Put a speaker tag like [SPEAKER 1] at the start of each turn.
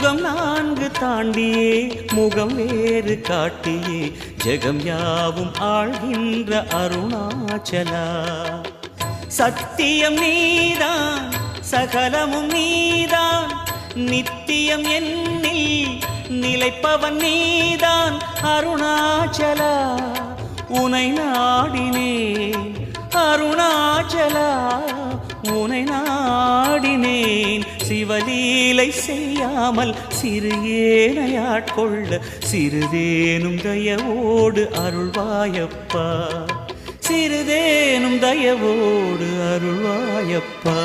[SPEAKER 1] யுகம் 4 தாண்டியே முகம் வேறு காட்டியே ஜெகம் யாவும் ஆழ்கின்ற அருணாச்சலா. சத்தியம் நீதான் சகலமும் நீதான் நித்தியம் என்னில் நிலைப்பவன் நீதான் அருணாச்சலா. உனை நாடினேன் அருணாச்சலா, உனை நாடினேன். சிவலீலை செய்யாமல் சிறு ஏனையாட்கொள்ள சிறிதேனும் தயவோடு அருள்வாயப்பா, சிறிதேனும் தயவோடு அருள்வாயப்பா.